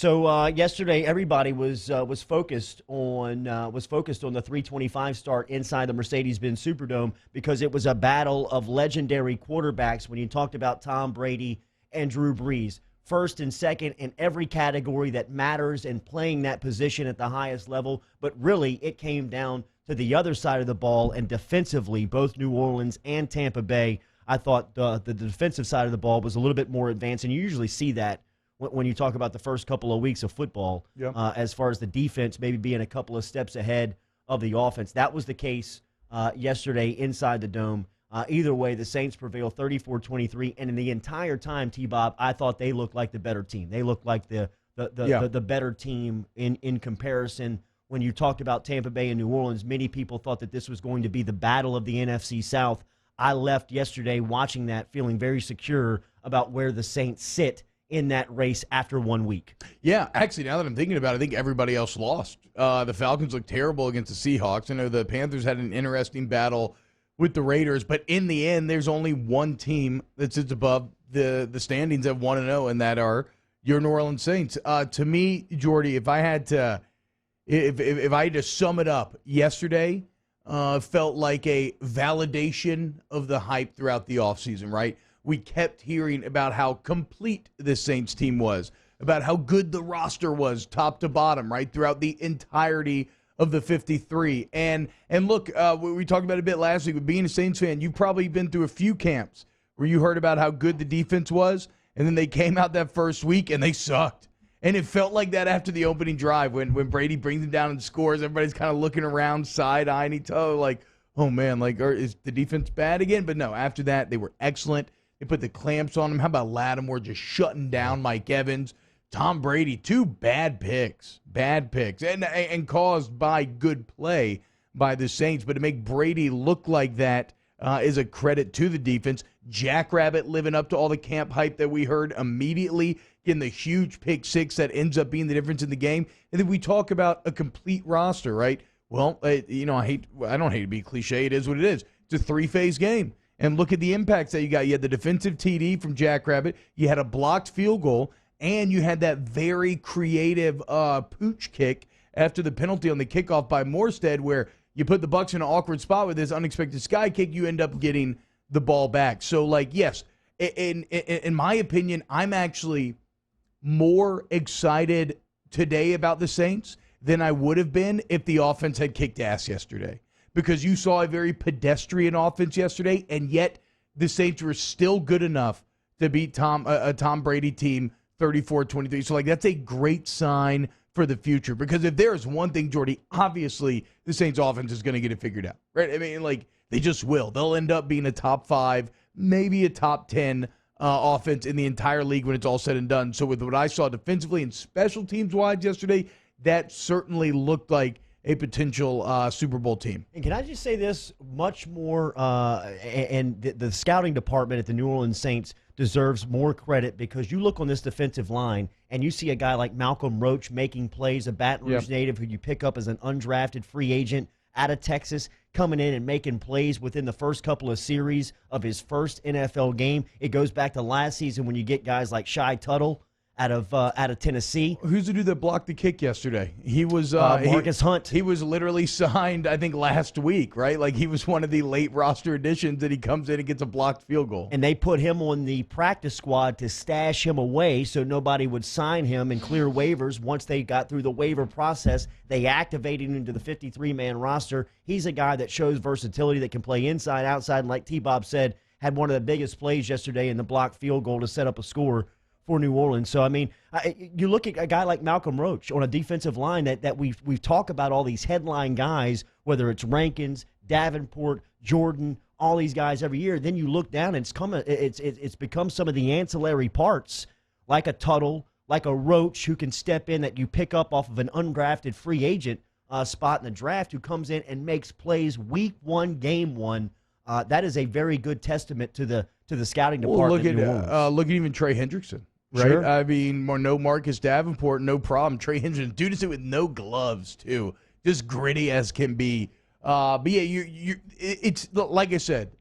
So yesterday, everybody was focused on the 325 start inside the Mercedes-Benz Superdome because it was a battle of legendary quarterbacks. When you talked about Tom Brady and Drew Brees, first and second in every category that matters and playing that position at the highest level. But really, it came down to the other side of the ball, and defensively, both New Orleans and Tampa Bay. I thought the defensive side of the ball was a little bit more advanced, and you usually see that when you talk about the first couple of weeks of football, as far as the defense maybe being a couple of steps ahead of the offense. That was the case yesterday inside the Dome. Either way, the Saints prevail 34-23, and in the entire time, T-Bob, I thought they looked like the better team. They looked like the better team in comparison. When you talked about Tampa Bay and New Orleans, many people thought that this was going to be the battle of the NFC South. I left yesterday watching that feeling very secure about where the Saints sit in that race after 1 week. Yeah, actually, now that I'm thinking about it, I think everybody else lost. The Falcons looked terrible against the Seahawks. I know the Panthers had an interesting battle with the Raiders, but in the end, there's only one team that sits above the standings at 1-0, and that are your New Orleans Saints. To me, Jordy, if I had to sum it up, yesterday felt like a validation of the hype throughout the offseason, right? We kept hearing about how complete this Saints team was, about how good the roster was top to bottom, right, throughout the entirety of the 53. And look, we talked about it a bit last week, but being a Saints fan, you've probably been through a few camps where you heard about how good the defense was, and then they came out that first week and they sucked. And it felt like that after the opening drive when Brady brings them down and scores. Everybody's kind of looking around, side-eyeing each other like, oh, man, like, is the defense bad again? But no, after that, they were excellent. They put the clamps on him. How about Lattimore just shutting down Mike Evans? Tom Brady, two bad picks, and caused by good play by the Saints. But to make Brady look like that is a credit to the defense. Jackrabbit living up to all the camp hype that we heard immediately, getting the huge pick six that ends up being the difference in the game. And then we talk about a complete roster, right? Well, I don't hate to be cliche. It is what it is. It's a three-phase game. And look at the impacts that you got. You had the defensive TD from Jackrabbit. You had a blocked field goal. And you had that very creative pooch kick after the penalty on the kickoff by Morstead, where you put the Bucs in an awkward spot with this unexpected sky kick. You end up getting the ball back. So, like, yes, in my opinion, I'm actually more excited today about the Saints than I would have been if the offense had kicked ass yesterday. Because you saw a very pedestrian offense yesterday, and yet the Saints were still good enough to beat a Tom Brady team 34-23. So, like, that's a great sign for the future. Because if there is one thing, Jordy, obviously the Saints offense is going to get it figured out, right? I mean, like, they just will. They'll end up being a top 5, maybe a top 10 offense in the entire league when it's all said and done. So with what I saw defensively and special teams-wise yesterday, that certainly looked like a potential Super Bowl team. And can I just say this much more, and the scouting department at the New Orleans Saints deserves more credit, because you look on this defensive line and you see a guy like Malcolm Roach making plays, a Baton Rouge native who you pick up as an undrafted free agent out of Texas, coming in and making plays within the first couple of series of his first NFL game. It goes back to last season when you get guys like Shy Tuttle out of Tennessee. Who's the dude that blocked the kick yesterday? He was Marcus Hunt. He was literally signed, I think, last week, right? Like, he was one of the late roster additions that he comes in and gets a blocked field goal. And they put him on the practice squad to stash him away so nobody would sign him and clear waivers. Once they got through the waiver process, they activated him into the 53-man roster. He's a guy that shows versatility, that can play inside, outside, and like T-Bob said, had one of the biggest plays yesterday in the blocked field goal to set up a score for New Orleans. So, I mean, you look at a guy like Malcolm Roach on a defensive line that we've talked about all these headline guys, whether it's Rankins, Davenport, Jordan, all these guys every year. Then you look down and it's become some of the ancillary parts, like a Tuttle, like a Roach, who can step in, that you pick up off of an undrafted free agent spot in the draft, who comes in and makes plays week one, game one. That is a very good testament to the scouting department. Look at even Trey Hendrickson. Right? Sure. I mean, no Marcus Davenport, no problem. Trey Hendrickson, dude, is it with no gloves, too. Just gritty as can be. But yeah, it's like I said,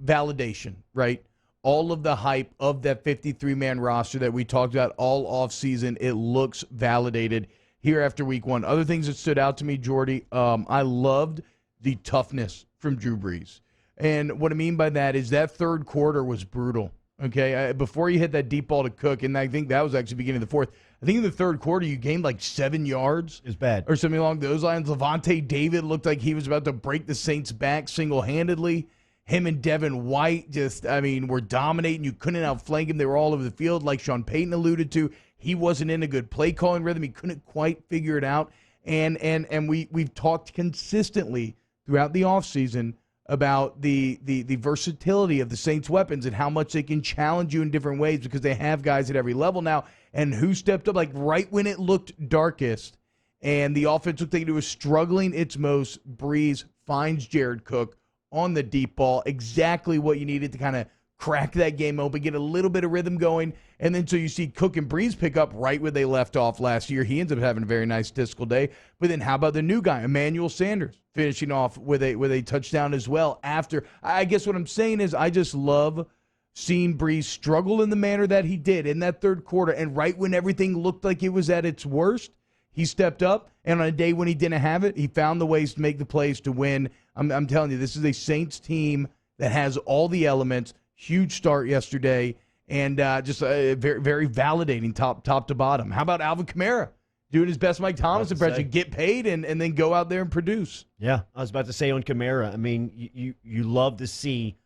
validation, right? all of the hype of that 53-man roster that we talked about all offseason, it looks validated here after week one. Other things that stood out to me, Jordy, I loved the toughness from Drew Brees. And what I mean by that is that third quarter was brutal. Okay, before you hit that deep ball to Cook, and I think that was actually beginning of the fourth. I think in the third quarter you gained like 7 yards. It's bad. Or something along those lines. Levante David looked like he was about to break the Saints' back single-handedly. Him and Devin White were dominating. You couldn't outflank him. They were all over the field. Like Sean Payton alluded to, he wasn't in a good play-calling rhythm. He couldn't quite figure it out. And we've talked consistently throughout the offseason about the versatility of the Saints' weapons and how much they can challenge you in different ways because they have guys at every level now. And who stepped up like right when it looked darkest and the offense looked like it was struggling its most, Brees finds Jared Cook on the deep ball, exactly what you needed to kind of crack that game open, get a little bit of rhythm going. And then so you see Cook and Brees pick up right where they left off last year. He ends up having a very nice statistical day. But then how about the new guy, Emmanuel Sanders, finishing off with a touchdown as well after. I guess what I'm saying is I just love seeing Brees struggle in the manner that he did in that third quarter. And right when everything looked like it was at its worst, he stepped up. And on a day when he didn't have it, he found the ways to make the plays to win. I'm telling you, this is a Saints team that has all the elements. Huge start yesterday, and just very, very validating top to bottom. How about Alvin Kamara doing his best Mike Thomas impression, get paid, and then go out there and produce? Yeah, I was about to say on Kamara, I mean, you love to see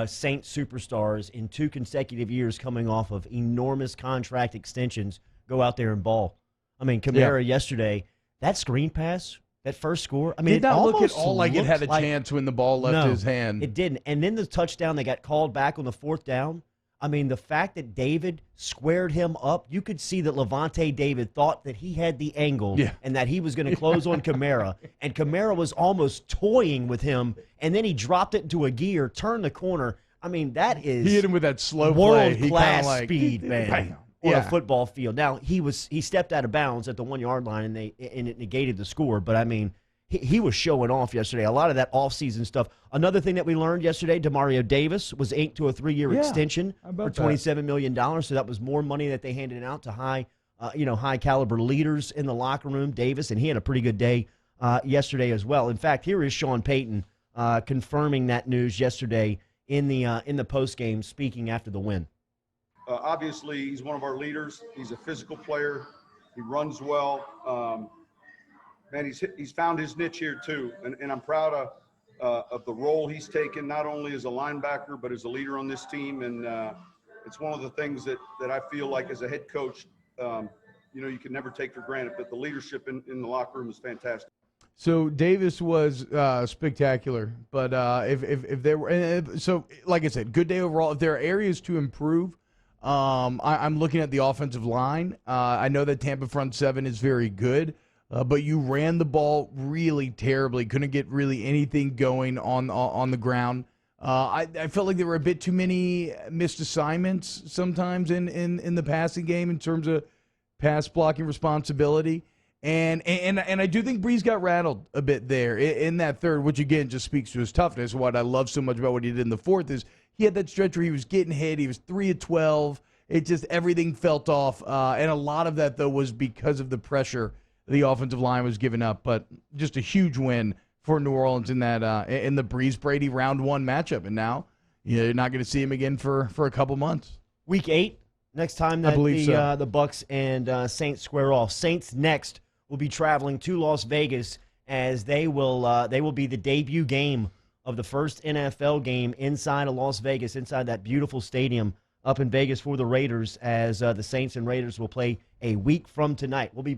Saints superstars in 2 consecutive years coming off of enormous contract extensions go out there and ball. I mean, Kamara yesterday, that screen pass, that first score, I mean, did not look at all like it had a chance when the ball left his hand. It didn't. And then the touchdown that got called back on the 4th down, I mean, the fact that David squared him up, you could see that Levante David thought that he had the angle and that he was going to close on Kamara. And Kamara was almost toying with him, and then he dropped it into a gear, turned the corner. I mean, that is he hit him with that slow play. World-class speed, man. Bam. On a football field. Now, he stepped out of bounds at the 1-yard line, and it negated the score. But, I mean, he was showing off yesterday. A lot of that offseason stuff. Another thing that we learned yesterday, Demario Davis was inked to a 3-year extension for $27 million. So that was more money that they handed out to high-caliber leaders in the locker room, Davis, and he had a pretty good day yesterday as well. In fact, here is Sean Payton confirming that news yesterday in the postgame, speaking after the win. Obviously, he's one of our leaders. He's a physical player. He runs well. Man, he's found his niche here too, and I'm proud of the role he's taken, not only as a linebacker but as a leader on this team. And it's one of the things that I feel like as a head coach, you can never take for granted. But the leadership in the locker room is fantastic. So Davis was spectacular, but if there were so like I said, good day overall. If there are areas to improve. I'm looking at the offensive line. I know that Tampa front 7 is very good, but you ran the ball really terribly. Couldn't get really anything going on the ground. I felt like there were a bit too many missed assignments sometimes in the passing game in terms of pass blocking responsibility. And I do think Brees got rattled a bit there in that third, which again just speaks to his toughness. What I love so much about what he did in the fourth is he had that stretch where he was getting hit. He was 3 of 12. It just everything felt off, and a lot of that though was because of the pressure the offensive line was giving up. But just a huge win for New Orleans in that in the Brees Brady round 1 matchup, and now you're not going to see him again for a couple months. Week 8, next time that the Bucs and Saints square off. Saints next will be traveling to Las Vegas as they will be the debut game of the first NFL game inside of Las Vegas, inside that beautiful stadium up in Vegas for the Raiders, as the Saints and Raiders will play a week from tonight. We'll be